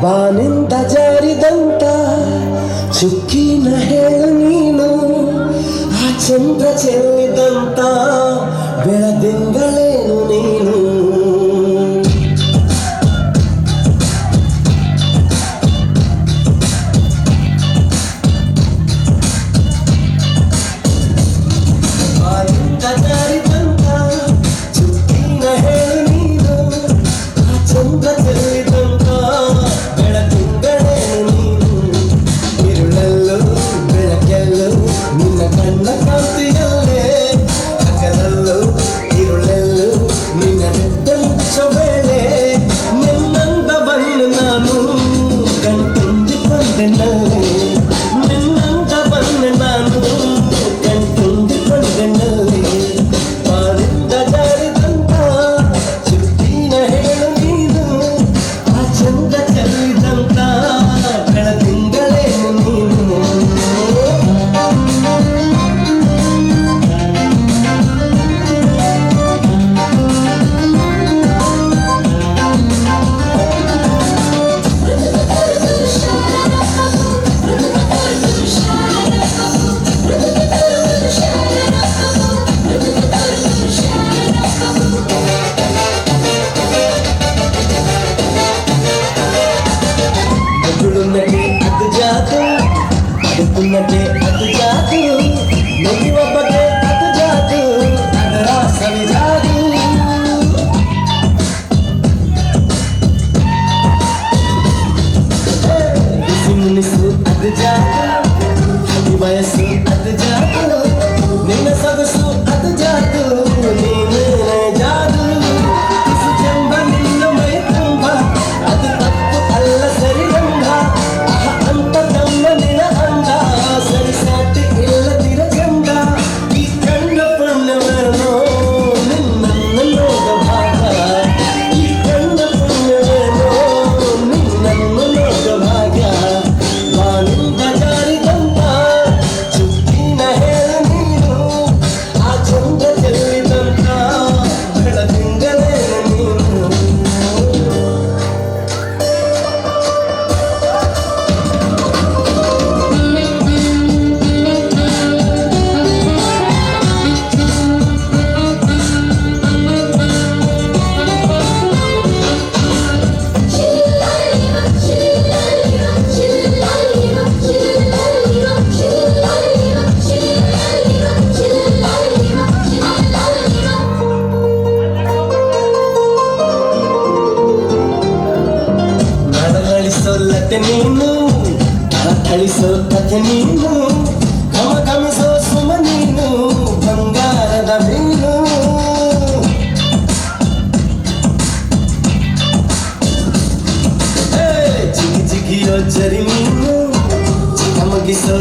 ಬಾನಿಂದ ಜಾರಿದಂತ ಚುಕ್ಕಿನ ಹೇಳು ನೀನು, ಆ ಚಂದ್ರ ಚೆಲ್ಲಿದಂತ ಬೆಳದಿಂಗಳೇನು ನೀನು. ಬಾನಿಂದ ಜಾರಿದಂತ ಚುಕ್ಕಿನ ಹೇಳು ನೀನು, ಆ ಚಂದ್ರ ಚೆಲ್ಲಿದಂತ ಬೆಳದಿಂಗಳೇನು ನೀನು. ഇരുളಲ್ಲೂ ಬೆಳಕೆಲ್ಲೂ ನಿನ್ನ ಕಣ್ಣ ಕಾಂತಿಯಲ್ಲೇ, ಹಗಲಲ್ಲೂ ഇരുಳಲ್ಲೂ ನಿನ್ನ ನೆಟ್ಟ ಮುಚ್ಚೋ ವೇಳೆ. ನಿನ್ನಂದವನ್ನು ನಾನು ಕಣ್ತುಂಬಿಕೊಂಡೆನಲ್ಲೇ, ನಿನ್ನಂದವನ್ನು ನಾನು ಕಣ್ತುಂಬಿಕೊಂಡೆನಲ್ಲೇ. ಬಾನಿಂದ ಜಾರಿದಂತ ಚುಕ್ಕಿನ ಹೇಳು ನೀನು, ಆ ಚಂದ್ರ ಚೆಲ್ಲಿದಂತ ಬೆಳದಿಂಗಳೇನು ನೀನು. ನಗುಳುನಗೆ ಅದು ಜಾದು, ನಗುನಗೆ ಅದು ಜಾದು, ನಗುವ ಬಗೆ ಅದು ಜಾದು, ಅದರ ಸವಿಜಾದು. ಬಿಸಿ ಮುನಿಸು ಅದು ಜಾದು, ಹನಿ ವಯಸ್ಸು ಅದು ಜಾದು, ನಿನ್ನ ಸೊಗಸು ಅದು ಜಾದು, ನೀನೇ ಜಾದು. ಬಿಸಿ ಚೆಂಬ ನಿನ್ನ ಮೈ ತುಂಬ, ಅದು ತಪ್ಪು ಅಲ್ಲ ಸರಿ ಗಂಧ. ಅಂತ ತಮ್ಮ ನಿನ ಅಂದ, ಸರಿ ಸಾಟಿ ಇಲ್ಲದಿರ ಗಂಧ. ಈ ಕಣ್ಣ ಪುಣ್ಯವೇನೋ ನಿನ್ನನ್ನು ನೋಡ ಭಾಗ, ಈ ಕಣ್ಣ ಪುಣ್ಯವೇನೋ ನಿನ್ನನ್ನು ನೋಡ ಭಾಗ. ಬಾನಿಂದ ಜಾರಿದಂತ ಚುಕ್ಕಿನ ಹೇಳು ನೀನು, ಆ ಚಂದ್ರ ಚೆಲ್ಲಿದಂತ ಬೆಳದಿಂಗಳೇನು ನೀನು. ನಡಗಳಿಸೋಲ್ಲತೆ ನೀನು, ಅಳಿಸೋ ಕಥೆ ನೀನು, ಘಮಿಸೋ ಸುಮ ನೀನು, ಬಂಗಾರದ ಮೀನು. ಜಿಗಿ ಜಿಗಿಯೋ ಜರಿ ನೀನು, ಚಿಗಮಗಿಸೋ